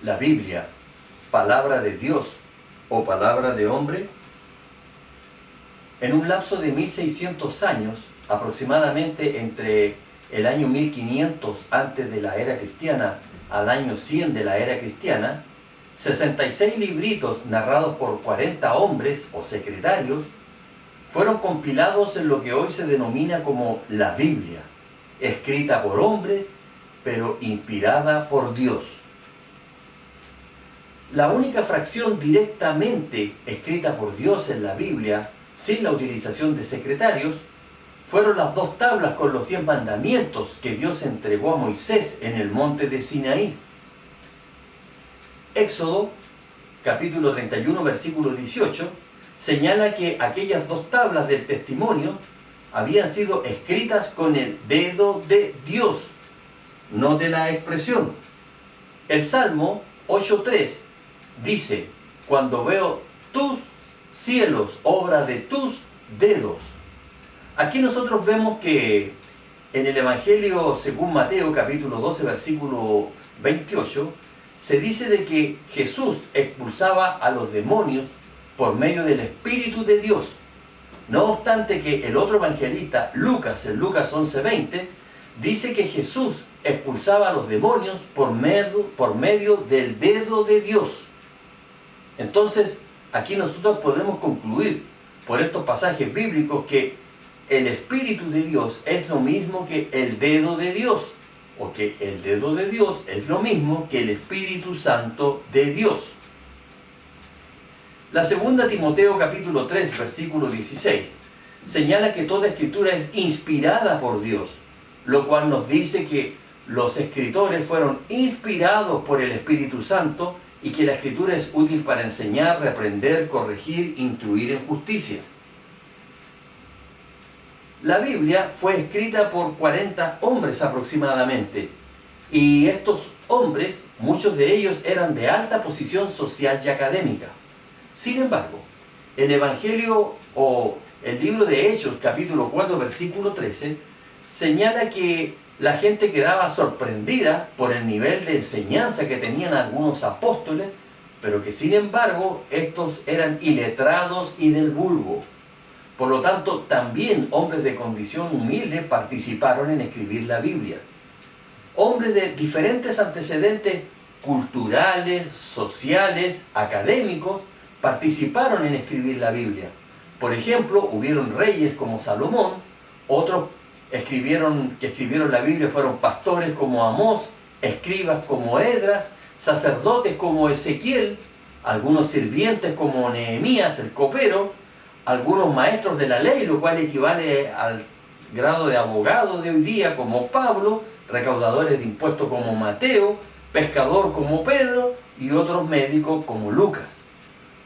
la Biblia, palabra de Dios o palabra de hombre? En un lapso de 1600 años, aproximadamente entre el año 1500 antes de la era cristiana al año 100 de la era cristiana, 66 libritos narrados por 40 hombres o secretarios fueron compilados en lo que hoy se denomina como la Biblia, escrita por hombres, pero inspirada por Dios. La única fracción directamente escrita por Dios en la Biblia, sin la utilización de secretarios, fueron las 2 tablas con los 10 mandamientos que Dios entregó a Moisés en el monte de Sinaí. Éxodo, capítulo 31, versículo 18, señala que aquellas 2 tablas del testimonio habían sido escritas con el dedo de Dios, no de la expresión. El Salmo 8.3 dice: cuando veo tus cielos, obra de tus dedos. Aquí nosotros vemos que en el Evangelio según Mateo, capítulo 12, versículo 28, se dice de que Jesús expulsaba a los demonios por medio del Espíritu de Dios. No obstante que el otro evangelista, Lucas, en Lucas 11:20, dice que Jesús expulsaba a los demonios por medio del dedo de Dios. Entonces, aquí nosotros podemos concluir por estos pasajes bíblicos que el Espíritu de Dios es lo mismo que el dedo de Dios, o que el dedo de Dios es lo mismo que el Espíritu Santo de Dios. La segunda Timoteo capítulo 3, versículo 16, señala que toda escritura es inspirada por Dios, lo cual nos dice que los escritores fueron inspirados por el Espíritu Santo y que la escritura es útil para enseñar, reprender, corregir, instruir en justicia. La Biblia fue escrita por 40 hombres aproximadamente, y estos hombres, muchos de ellos eran de alta posición social y académica. Sin embargo, el Evangelio o el libro de Hechos, capítulo 4, versículo 13, señala que la gente quedaba sorprendida por el nivel de enseñanza que tenían algunos apóstoles, pero que sin embargo estos eran iletrados y del vulgo. Por lo tanto, también hombres de condición humilde participaron en escribir la Biblia. Hombres de diferentes antecedentes culturales, sociales, académicos, participaron en escribir la Biblia. Por ejemplo, hubieron reyes como Salomón, otros que escribieron la Biblia fueron pastores como Amós, escribas como Esdras, sacerdotes como Ezequiel, algunos sirvientes como Nehemías, el copero, algunos maestros de la ley, lo cual equivale al grado de abogado de hoy día como Pablo, recaudadores de impuestos como Mateo, pescador como Pedro y otros médicos como Lucas.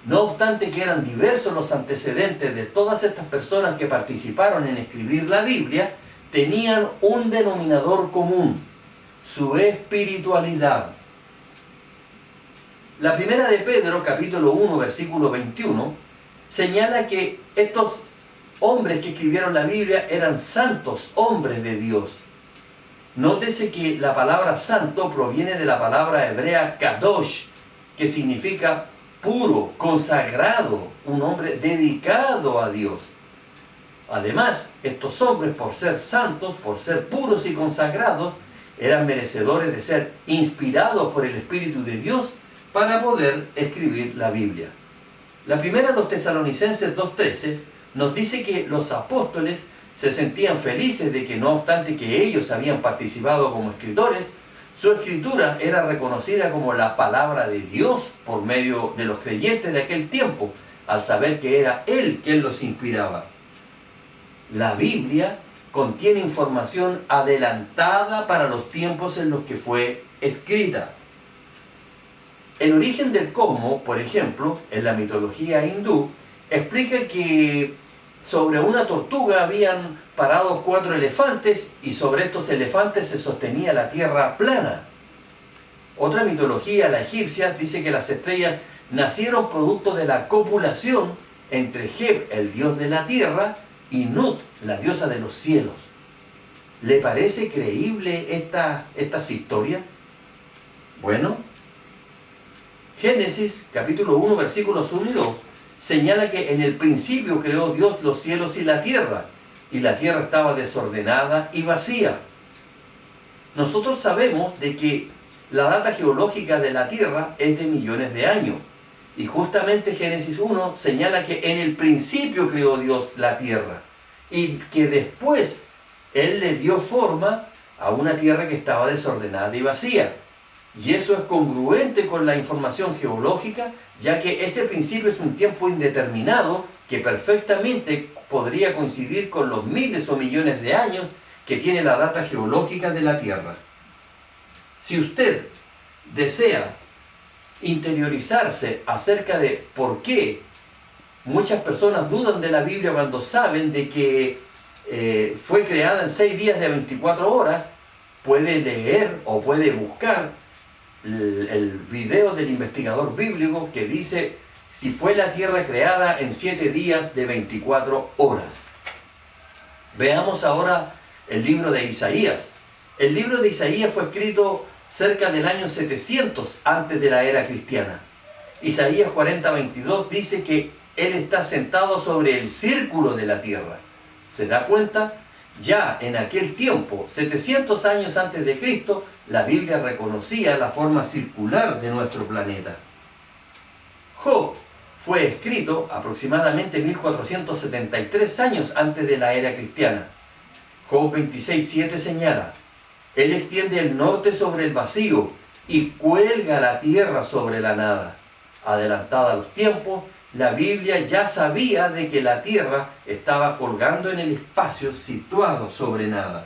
No obstante que eran diversos los antecedentes de todas estas personas que participaron en escribir la Biblia, tenían un denominador común: su espiritualidad. La primera de Pedro, capítulo 1, versículo 21, señala que estos hombres que escribieron la Biblia eran santos, hombres de Dios. Nótese que la palabra santo proviene de la palabra hebrea kadosh, que significa puro, consagrado, un hombre dedicado a Dios. Además, estos hombres, por ser santos, por ser puros y consagrados, eran merecedores de ser inspirados por el Espíritu de Dios para poder escribir la Biblia. La primera de los Tesalonicenses 2:13 nos dice que los apóstoles se sentían felices de que no obstante que ellos habían participado como escritores, su escritura era reconocida como la palabra de Dios por medio de los creyentes de aquel tiempo, al saber que era Él quien los inspiraba. La Biblia contiene información adelantada para los tiempos en los que fue escrita. El origen del cosmos, por ejemplo, en la mitología hindú, explica que sobre una tortuga habían parados 4 elefantes y sobre estos elefantes se sostenía la tierra plana. Otra mitología, la egipcia, dice que las estrellas nacieron producto de la copulación entre Geb, el dios de la tierra, y Nut, la diosa de los cielos. ¿Le parece creíble estas historias? Bueno, Génesis capítulo 1 versículos 1 y 2 señala que en el principio creó Dios los cielos y la tierra estaba desordenada y vacía. Nosotros sabemos de que la data geológica de la tierra es de millones de años. Y justamente Génesis 1 señala que en el principio creó Dios la tierra y que después Él le dio forma a una tierra que estaba desordenada y vacía. Y eso es congruente con la información geológica, ya que ese principio es un tiempo indeterminado que perfectamente podría coincidir con los miles o millones de años que tiene la data geológica de la Tierra. Si usted desea interiorizarse acerca de por qué muchas personas dudan de la Biblia cuando saben de que fue creada en 6 días de 24 horas, puede leer o puede buscar el video del investigador bíblico que dice si fue la tierra creada en 7 días de 24 horas. Veamos ahora el libro de Isaías. El libro de Isaías fue escrito cerca del año 700 antes de la era cristiana. Isaías 40:22 dice que Él está sentado sobre el círculo de la tierra. ¿Se da cuenta? Ya en aquel tiempo, 700 años antes de Cristo, la Biblia reconocía la forma circular de nuestro planeta. Job fue escrito aproximadamente 1473 años antes de la era cristiana. Job 26:7 señala: Él extiende el norte sobre el vacío y cuelga la tierra sobre la nada. Adelantada a los tiempos, la Biblia ya sabía de que la tierra estaba colgando en el espacio situado sobre nada.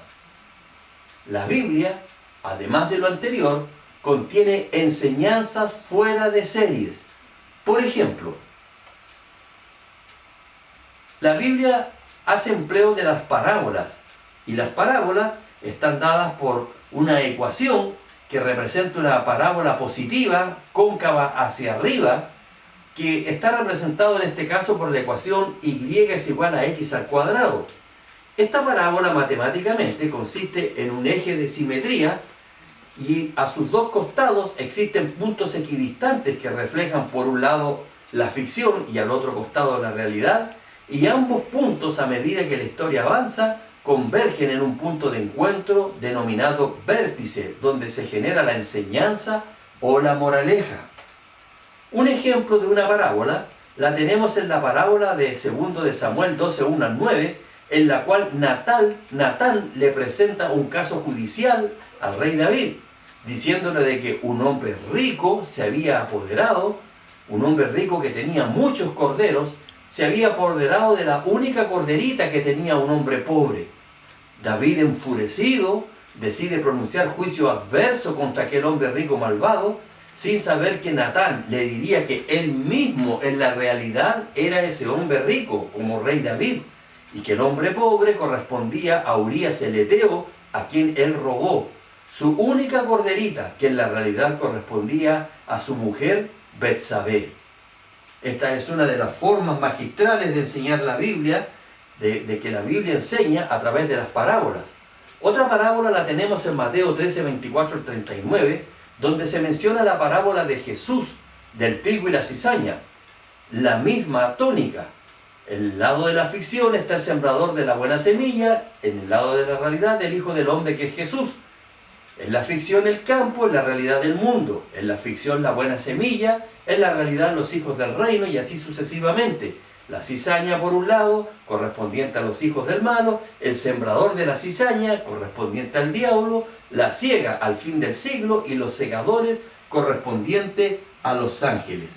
La Biblia, además de lo anterior, contiene enseñanzas fuera de series. Por ejemplo, la Biblia hace empleo de las parábolas, y las parábolas están dadas por una ecuación que representa una parábola positiva, cóncava hacia arriba, que está representado en este caso por la ecuación y es igual a x al cuadrado. Esta parábola matemáticamente consiste en un eje de simetría y a sus dos costados existen puntos equidistantes que reflejan por un lado la ficción y al otro costado la realidad, y ambos puntos, a medida que la historia avanza, convergen en un punto de encuentro denominado vértice, donde se genera la enseñanza o la moraleja. Un ejemplo de una parábola la tenemos en la parábola de 2 de Samuel 12, 1 al 9, en la cual Natán le presenta un caso judicial al rey David, diciéndole de que un hombre rico se había apoderado, un hombre rico que tenía muchos corderos, se había apoderado de la única corderita que tenía un hombre pobre. David, enfurecido, decide pronunciar juicio adverso contra aquel hombre rico malvado, sin saber que Natán le diría que él mismo en la realidad era ese hombre rico, como rey David, y que el hombre pobre correspondía a Urías el Eteo, a quien él robó su única corderita, que en la realidad correspondía a su mujer Betsabé. Esta es una de las formas magistrales de enseñar la Biblia, de que la Biblia enseña a través de las parábolas. Otra parábola la tenemos en Mateo 13, 24 al 39, donde se menciona la parábola de Jesús, del trigo y la cizaña. La misma tónica. En el lado de la ficción está el sembrador de la buena semilla, en el lado de la realidad el Hijo del Hombre, que es Jesús. En la ficción el campo, en la realidad el mundo. En la ficción la buena semilla, en la realidad los hijos del reino, y así sucesivamente. La cizaña por un lado, correspondiente a los hijos del malo, el sembrador de la cizaña, correspondiente al diablo, la siega al fin del siglo, y los segadores, correspondiente a los ángeles.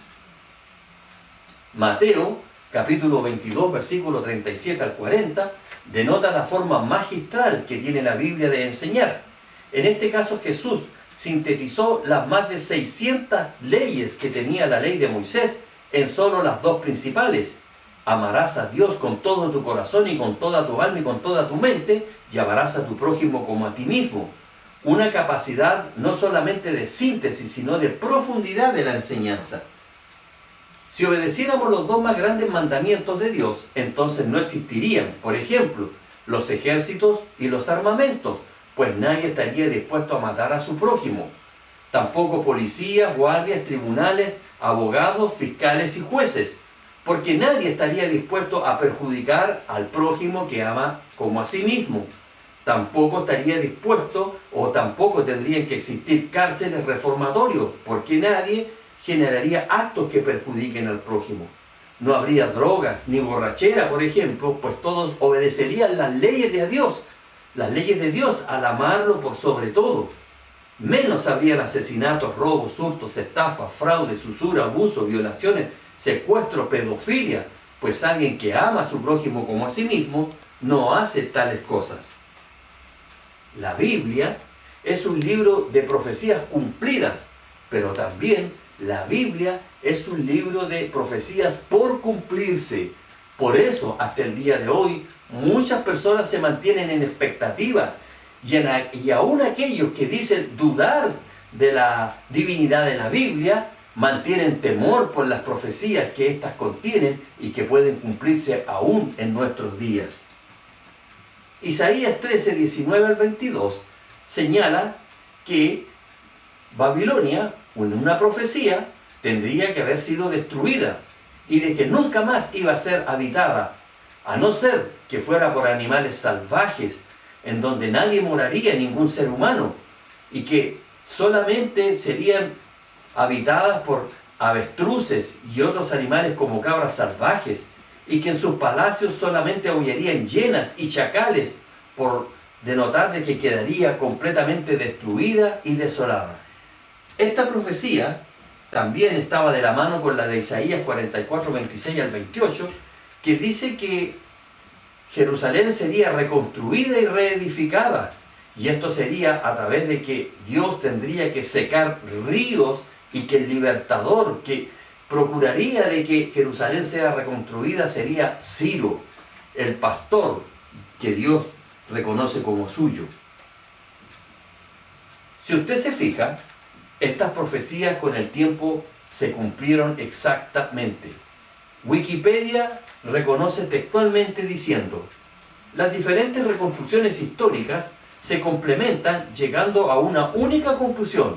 Mateo, capítulo 22, versículo 37 al 40, denota la forma magistral que tiene la Biblia de enseñar. En este caso Jesús sintetizó las más de 600 leyes que tenía la ley de Moisés en solo las dos principales. Amarás a Dios con todo tu corazón y con toda tu alma y con toda tu mente, y amarás a tu prójimo como a ti mismo. Una capacidad no solamente de síntesis, sino de profundidad de la enseñanza. Si obedeciéramos los dos más grandes mandamientos de Dios, entonces no existirían, por ejemplo, los ejércitos y los armamentos, pues nadie estaría dispuesto a matar a su prójimo. tampoco policías, guardias, tribunales, abogados, fiscales y jueces, porque nadie estaría dispuesto a perjudicar al prójimo que ama como a sí mismo. Tampoco estaría dispuesto o tampoco tendrían que existir cárceles reformatorios, porque nadie generaría actos que perjudiquen al prójimo. No habría drogas ni borrachera, por ejemplo, pues todos obedecerían las leyes de Dios al amarlo por sobre todo. Menos habrían asesinatos, robos, hurtos, estafas, fraudes, usura, abuso, violaciones, secuestro, pedofilia, pues alguien que ama a su prójimo como a sí mismo no hace tales cosas. La Biblia es un libro de profecías cumplidas, pero también la Biblia es un libro de profecías por cumplirse. Por eso, hasta el día de hoy, muchas personas se mantienen en expectativas y aún aquellos que dicen dudar de la divinidad de la Biblia, mantienen temor por las profecías que éstas contienen y que pueden cumplirse aún en nuestros días. Isaías 13, 19 al 22 señala que Babilonia, en una profecía, tendría que haber sido destruida y de que nunca más iba a ser habitada, a no ser que fuera por animales salvajes, en donde nadie moraría, ningún ser humano, y que solamente serían habitadas por avestruces y otros animales como cabras salvajes, y que en sus palacios solamente aullarían hienas y chacales, por denotar de que quedaría completamente destruida y desolada. Esta profecía también estaba de la mano con la de Isaías 44, 26 al 28, que dice que Jerusalén sería reconstruida y reedificada, y esto sería a través de que Dios tendría que secar ríos y que el libertador que procuraría de que Jerusalén sea reconstruida sería Ciro, el pastor que Dios reconoce como suyo. Si usted se fija, estas profecías con el tiempo se cumplieron exactamente. Wikipedia reconoce textualmente diciendo: las diferentes reconstrucciones históricas se complementan llegando a una única conclusión.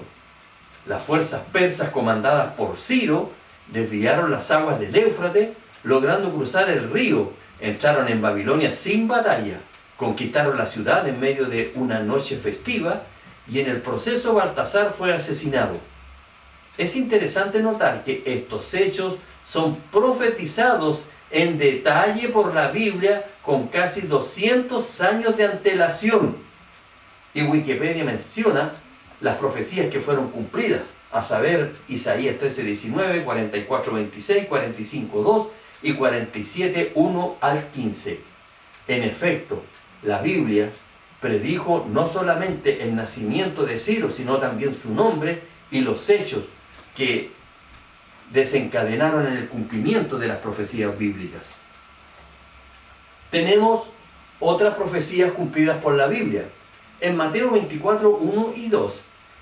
Las fuerzas persas comandadas por Ciro desviaron las aguas del Éufrates, logrando cruzar el río, entraron en Babilonia sin batalla, conquistaron la ciudad en medio de una noche festiva y en el proceso Baltasar fue asesinado. Es interesante notar que estos hechos son profetizados en detalle por la Biblia con casi 200 años de antelación. Y Wikipedia menciona las profecías que fueron cumplidas, a saber, Isaías 13, 19, 44, 26, 45, 2 y 47, 1 al 15. En efecto, la Biblia predijo no solamente el nacimiento de Ciro, sino también su nombre y los hechos que desencadenaron en el cumplimiento de las profecías bíblicas. Tenemos otras profecías cumplidas por la Biblia. En Mateo 24, 1 y 2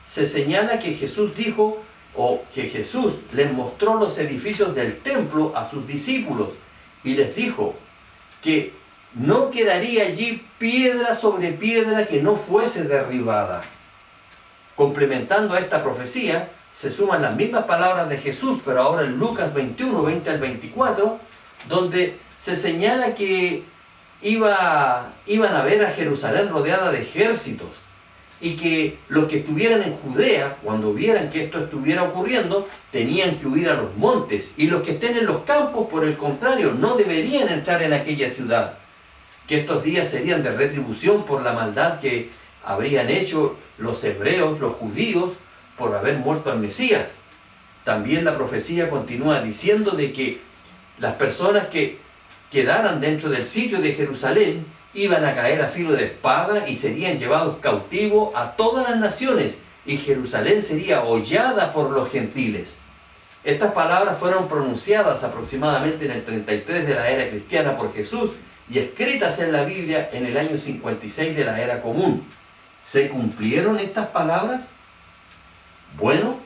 se señala que Jesús dijo, o que Jesús les mostró los edificios del templo a sus discípulos y les dijo que no quedaría allí piedra sobre piedra que no fuese derribada. Complementando a esta profecía, se suman las mismas palabras de Jesús, pero ahora en Lucas 21, 20 al 24, donde se señala que iban a ver a Jerusalén rodeada de ejércitos, y que los que estuvieran en Judea, cuando vieran que esto estuviera ocurriendo, tenían que huir a los montes, y los que estén en los campos, por el contrario, no deberían entrar en aquella ciudad, que estos días serían de retribución por la maldad que habrían hecho los hebreos, los judíos, por haber muerto al Mesías. También la profecía continúa diciendo de que las personas que quedaran dentro del sitio de Jerusalén iban a caer a filo de espada y serían llevados cautivos a todas las naciones, y Jerusalén sería hollada por los gentiles. Estas palabras fueron pronunciadas aproximadamente en el 33 de la era cristiana por Jesús y escritas en la Biblia en el año 56 de la era común. ¿Se cumplieron estas palabras? Bueno,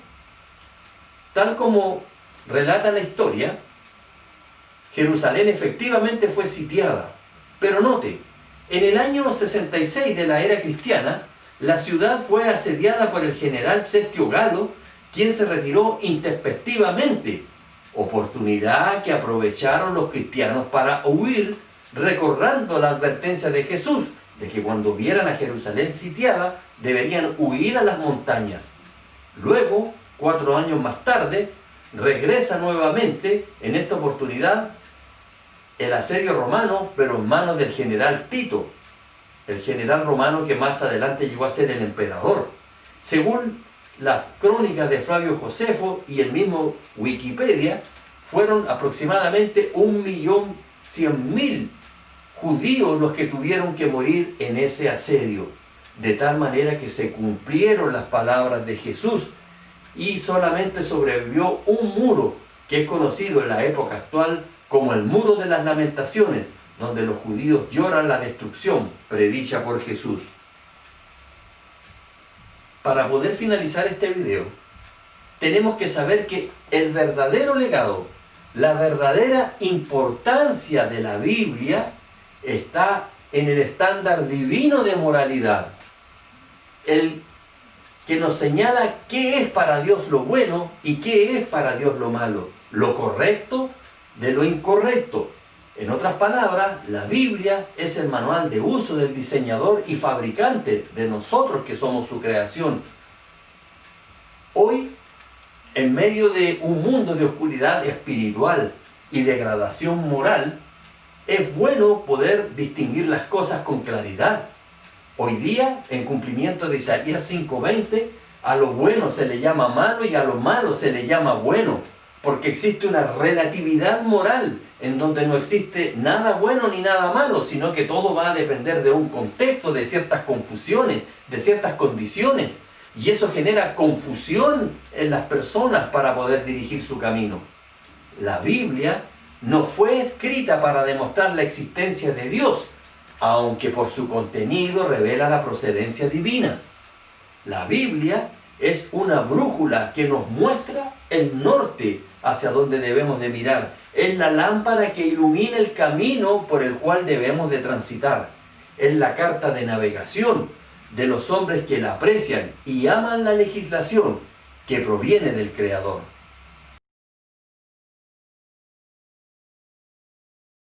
tal como relata la historia, Jerusalén efectivamente fue sitiada. Pero note, en el año 66 de la era cristiana, la ciudad fue asediada por el general Sestio Galo, quien se retiró intempestivamente, oportunidad que aprovecharon los cristianos para huir, recordando la advertencia de Jesús de que cuando vieran a Jerusalén sitiada deberían huir a las montañas. Luego, 4 años más tarde, regresa nuevamente, en esta oportunidad, el asedio romano, pero en manos del general Tito, el general romano que más adelante llegó a ser el emperador. Según las crónicas de Flavio Josefo y el mismo Wikipedia, fueron aproximadamente 1.100.000 judíos los que tuvieron que morir en ese asedio, de tal manera que se cumplieron las palabras de Jesús y solamente sobrevivió un muro que es conocido en la época actual como el Muro de las Lamentaciones, donde los judíos lloran la destrucción predicha por Jesús. Para poder finalizar este video, tenemos que saber que el verdadero legado, la verdadera importancia de la Biblia está en el estándar divino de moralidad, el que nos señala qué es para Dios lo bueno y qué es para Dios lo malo, lo correcto de lo incorrecto. En otras palabras, la Biblia es el manual de uso del diseñador y fabricante de nosotros que somos su creación. Hoy, en medio de un mundo de oscuridad espiritual y degradación moral, es bueno poder distinguir las cosas con claridad. Hoy día, en cumplimiento de Isaías 5:20, a lo bueno se le llama malo y a lo malo se le llama bueno, porque existe una relatividad moral en donde no existe nada bueno ni nada malo, sino que todo va a depender de un contexto, de ciertas confusiones, de ciertas condiciones, y eso genera confusión en las personas para poder dirigir su camino. La Biblia no fue escrita para demostrar la existencia de Dios, aunque por su contenido revela la procedencia divina. La Biblia es una brújula que nos muestra el norte hacia donde debemos de mirar. Es la lámpara que ilumina el camino por el cual debemos de transitar. Es la carta de navegación de los hombres que la aprecian y aman la legislación que proviene del Creador.